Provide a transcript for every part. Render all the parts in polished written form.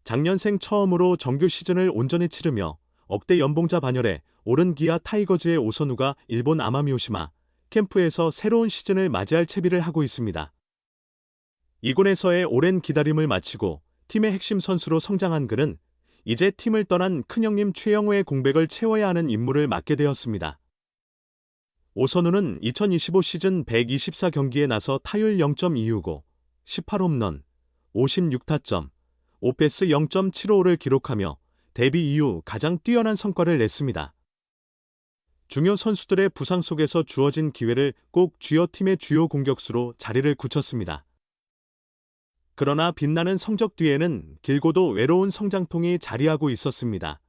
작년생 처음으로 정규 시즌을 온전히 치르며 억대 연봉자 반열에 오른 기아 타이거즈의 오선우가 일본 아마미오시마 캠프에서 새로운 시즌을 맞이할 채비를 하고 있습니다. 이군에서의 오랜 기다림을 마치고 팀의 핵심 선수로 성장한 그는 이제 팀을 떠난 큰형님 최영우의 공백을 채워야 하는 임무를 맡게 되었습니다. 오선우는 2025 시즌 124경기에 나서 타율 0.265, 18홈런, 56타점, 오패스 0.75를 기록하며 데뷔 이후 가장 뛰어난 성과를 냈습니다. 중요 선수들의 부상 속에서 주어진 기회를 꼭 쥐어 팀의 주요 공격수로 자리를 굳혔습니다. 그러나 빛나는 성적 뒤에는 길고도 외로운 성장통이 자리하고 있었습니다.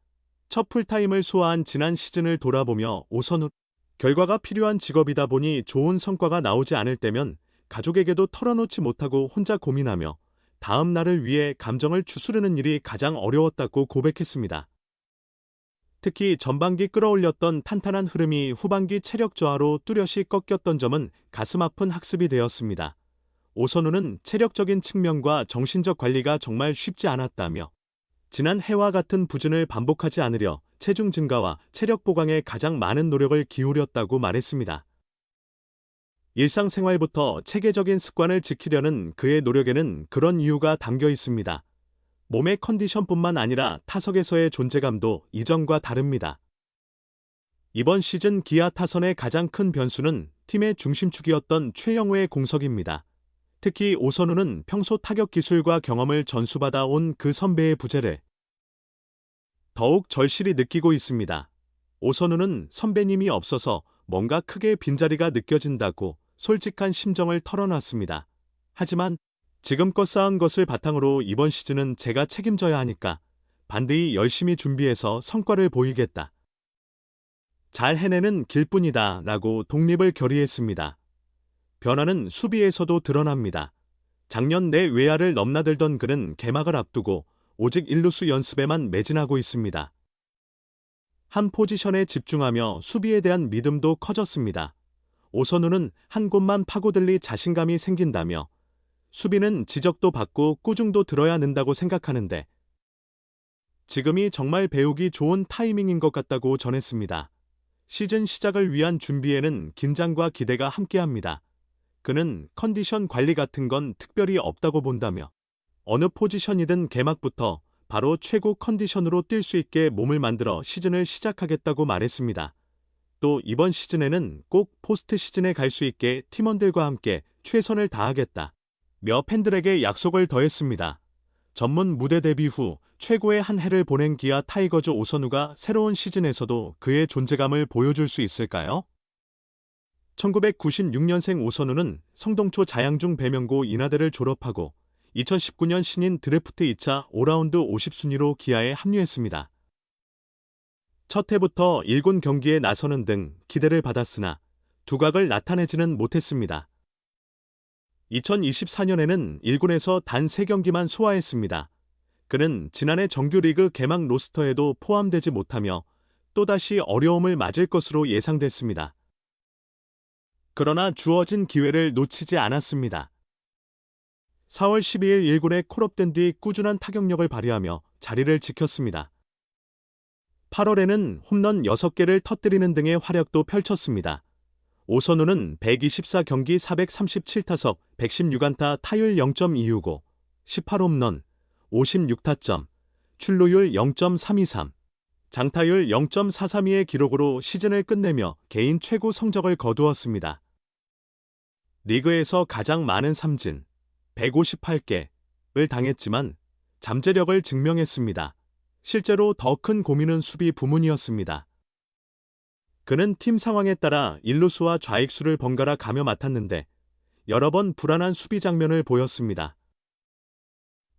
첫 풀타임을 소화한 지난 시즌을 돌아보며 오선우, 결과가 필요한 직업이다 보니 좋은 성과가 나오지 않을 때면 가족에게도 털어놓지 못하고 혼자 고민하며 다음 날을 위해 감정을 추스르는 일이 가장 어려웠다고 고백했습니다. 특히 전반기 끌어올렸던 탄탄한 흐름이 후반기 체력 저하로 뚜렷이 꺾였던 점은 가슴 아픈 학습이 되었습니다. 오선우는 체력적인 측면과 정신적 관리가 정말 쉽지 않았다며 지난 해와 같은 부진을 반복하지 않으려 체중 증가와 체력 보강에 가장 많은 노력을 기울였다고 말했습니다. 일상생활부터 체계적인 습관을 지키려는 그의 노력에는 그런 이유가 담겨 있습니다. 몸의 컨디션뿐만 아니라 타석에서의 존재감도 이전과 다릅니다. 이번 시즌 기아 타선의 가장 큰 변수는 팀의 중심축이었던 최영우의 공석입니다. 특히 오선우는 평소 타격 기술과 경험을 전수받아 온 그 선배의 부재를 더욱 절실히 느끼고 있습니다. 오선우는 선배님이 없어서 뭔가 크게 빈자리가 느껴진다고 솔직한 심정을 털어놨습니다. 하지만 지금껏 쌓은 것을 바탕으로 이번 시즌은 제가 책임져야 하니까 반드히 열심히 준비해서 성과를 보이겠다. 잘 해내는 길뿐이다 라고 독립을 결의했습니다. 변화는 수비에서도 드러납니다. 작년 내 외야를 넘나들던 그는 개막을 앞두고 오직 일루수 연습에만 매진하고 있습니다. 한 포지션에 집중하며 수비에 대한 믿음도 커졌습니다. 오선우는 한 곳만 파고들리 자신감이 생긴다며 수비는 지적도 받고 꾸중도 들어야 는다고 생각하는데 지금이 정말 배우기 좋은 타이밍인 것 같다고 전했습니다. 시즌 시작을 위한 준비에는 긴장과 기대가 함께합니다. 그는 컨디션 관리 같은 건 특별히 없다고 본다며 어느 포지션이든 개막부터 바로 최고 컨디션으로 뛸 수 있게 몸을 만들어 시즌을 시작하겠다고 말했습니다. 또 이번 시즌에는 꼭 포스트 시즌에 갈 수 있게 팀원들과 함께 최선을 다하겠다 며 팬들에게 약속을 더했습니다. 전문 무대 데뷔 후 최고의 한 해를 보낸 기아 타이거즈 오선우가 새로운 시즌에서도 그의 존재감을 보여줄 수 있을까요? 1996년생 오선우는 성동초 자양중 배명고 인하대를 졸업하고 2019년 신인 드래프트 2차 5라운드 50순위로 기아에 합류했습니다. 첫 해부터 1군 경기에 나서는 등 기대를 받았으나 두각을 나타내지는 못했습니다. 2024년에는 1군에서 단 3경기만 소화했습니다. 그는 지난해 정규리그 개막 로스터에도 포함되지 못하며 또다시 어려움을 맞을 것으로 예상됐습니다. 그러나 주어진 기회를 놓치지 않았습니다. 4월 12일 1군에 콜업된 뒤 꾸준한 타격력을 발휘하며 자리를 지켰습니다. 8월에는 홈런 6개를 터뜨리는 등의 활약도 펼쳤습니다. 오선우는 124경기 437타석 116안타 타율 0.265, 18홈런, 56타점, 출루율 0.323, 장타율 0.432의 기록으로 시즌을 끝내며 개인 최고 성적을 거두었습니다. 리그에서 가장 많은 삼진, 158개를 당했지만 잠재력을 증명했습니다. 실제로 더 큰 고민은 수비 부문이었습니다. 그는 팀 상황에 따라 일루수와 좌익수를 번갈아 가며 맡았는데 여러 번 불안한 수비 장면을 보였습니다.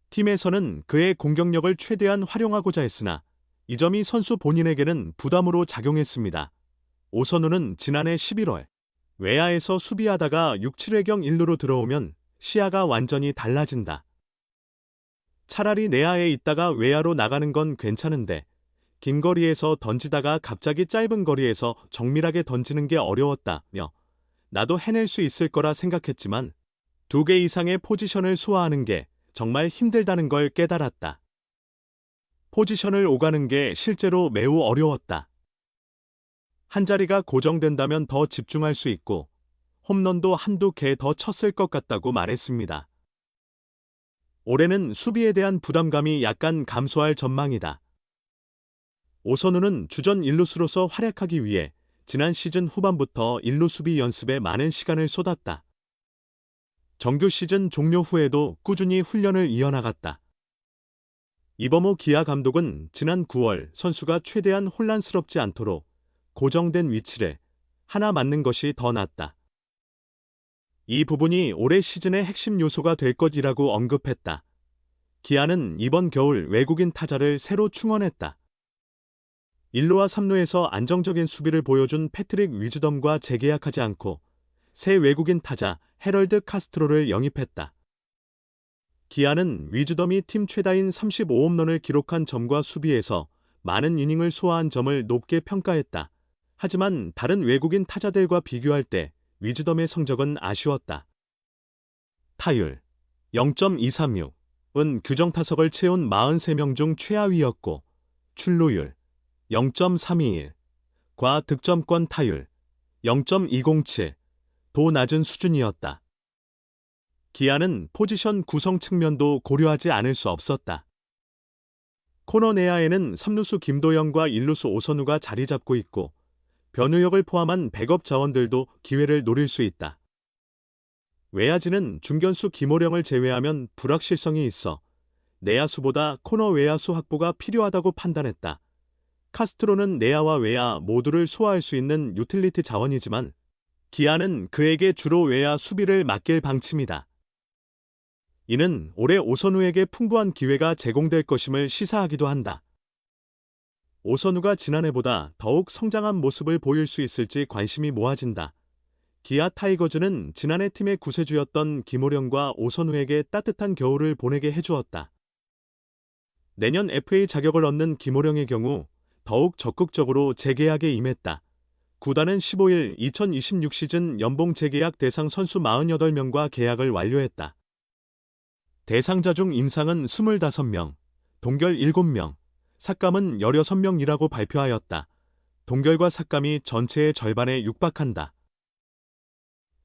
팀에서는 그의 공격력을 최대한 활용하고자 했으나 이 점이 선수 본인에게는 부담으로 작용했습니다. 오선우는 지난해 11월 외야에서 수비하다가 6, 7회경 1루로 들어오면 시야가 완전히 달라진다. 차라리 내야에 있다가 외야로 나가는 건 괜찮은데 긴 거리에서 던지다가 갑자기 짧은 거리에서 정밀하게 던지는 게 어려웠다며 나도 해낼 수 있을 거라 생각했지만 2개 이상의 포지션을 소화하는 게 정말 힘들다는 걸 깨달았다. 포지션을 오가는 게 실제로 매우 어려웠다. 한 자리가 고정된다면 더 집중할 수 있고 홈런도 한두 개 더 쳤을 것 같다고 말했습니다. 올해는 수비에 대한 부담감이 약간 감소할 전망이다. 오선우는 주전 일루수로서 활약하기 위해 지난 시즌 후반부터 일루 수비 연습에 많은 시간을 쏟았다. 정규 시즌 종료 후에도 꾸준히 훈련을 이어나갔다. 이범호 기아 감독은 지난 9월 선수가 최대한 혼란스럽지 않도록 고정된 위치를 하나 맞는 것이 더 낫다. 이 부분이 올해 시즌의 핵심 요소가 될 것이라고 언급했다. 기아는 이번 겨울 외국인 타자를 새로 충원했다. 1루와 3루에서 안정적인 수비를 보여준 패트릭 위즈덤과 재계약하지 않고 새 외국인 타자 해럴드 카스트로를 영입했다. 기아는 위즈덤이 팀 최다인 35홈런을 기록한 점과 수비에서 많은 이닝을 소화한 점을 높게 평가했다. 하지만 다른 외국인 타자들과 비교할 때 위즈덤의 성적은 아쉬웠다. 타율 0.236은 규정 타석을 채운 43명 중 최하위였고 출루율 0.321과 득점권 타율 0.207도 낮은 수준이었다. 기아는 포지션 구성 측면도 고려하지 않을 수 없었다. 코너 내야에는 3루수 김도영과 1루수 오선우가 자리 잡고 있고 변우혁을 포함한 백업 자원들도 기회를 노릴 수 있다. 외야진은 중견수 김호령을 제외하면 불확실성이 있어 내야수보다 코너 외야수 확보가 필요하다고 판단했다. 카스트로는 내야와 외야 모두를 소화할 수 있는 유틸리티 자원이지만 기아는 그에게 주로 외야 수비를 맡길 방침이다. 이는 올해 오선우에게 풍부한 기회가 제공될 것임을 시사하기도 한다. 오선우가 지난해보다 더욱 성장한 모습을 보일 수 있을지 관심이 모아진다. 기아 타이거즈는 지난해 팀의 구세주였던 김호령과 오선우에게 따뜻한 겨울을 보내게 해주었다. 내년 FA 자격을 얻는 김호령의 경우 더욱 적극적으로 재계약에 임했다. 구단은 15일 2026 시즌 연봉 재계약 대상 선수 48명과 계약을 완료했다. 대상자 중 인상은 25명, 동결 7명, 삭감은 16명이라고 발표하였다. 동결과 삭감이 전체의 절반에 육박한다.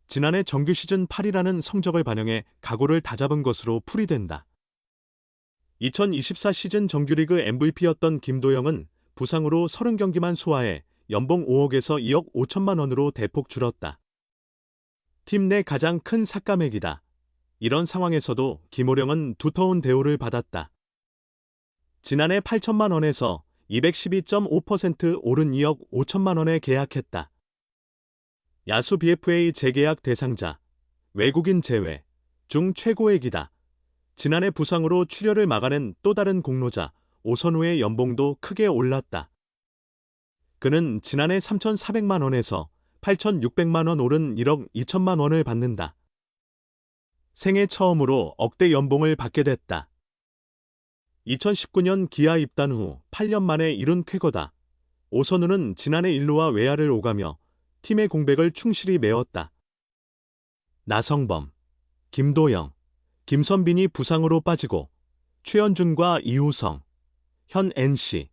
지난해 정규 시즌 8위라는 성적을 반영해 각오를 다잡은 것으로 풀이된다. 2024 시즌 정규리그 MVP였던 김도영은 부상으로 30경기만 소화해 연봉 5억에서 2억 5천만 원으로 대폭 줄었다. 팀 내 가장 큰 삭감액이다. 이런 상황에서도 김호령은 두터운 대우를 받았다. 지난해 8천만 원에서 212.5% 오른 2억 5천만 원에 계약했다. 야수 BFA 재계약 대상자, 외국인 제외 중 최고액이다. 지난해 부상으로 출혈을 막아낸 또 다른 공로자 오선우의 연봉도 크게 올랐다. 그는 지난해 3,400만 원에서 8,600만 원 오른 1억 2천만 원을 받는다. 생애 처음으로 억대 연봉을 받게 됐다. 2019년 기아 입단 후 8년 만에 이룬 쾌거다. 오선우는 지난해 1루와 외야를 오가며 팀의 공백을 충실히 메웠다. 나성범, 김도영, 김선빈이 부상으로 빠지고 최현준과 이우성, 현 NC,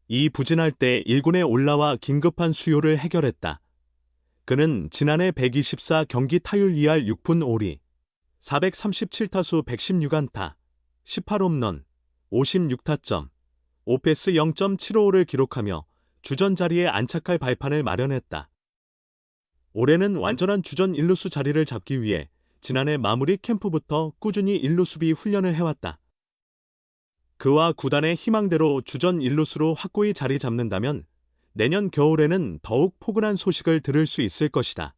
이 부진할 때 1군에 올라와 긴급한 수요를 해결했다. 그는 지난해 124 경기 타율 2할 6푼 5리, 437타수 116안타, 18홈런, 56타점, 오페스 0.755를 기록하며 주전 자리에 안착할 발판을 마련했다. 올해는 완전한 주전 1루수 자리를 잡기 위해 지난해 마무리 캠프부터 꾸준히 1루 수비 훈련을 해왔다. 그와 구단의 희망대로 주전 1루수로 확고히 자리 잡는다면 내년 겨울에는 더욱 포근한 소식을 들을 수 있을 것이다.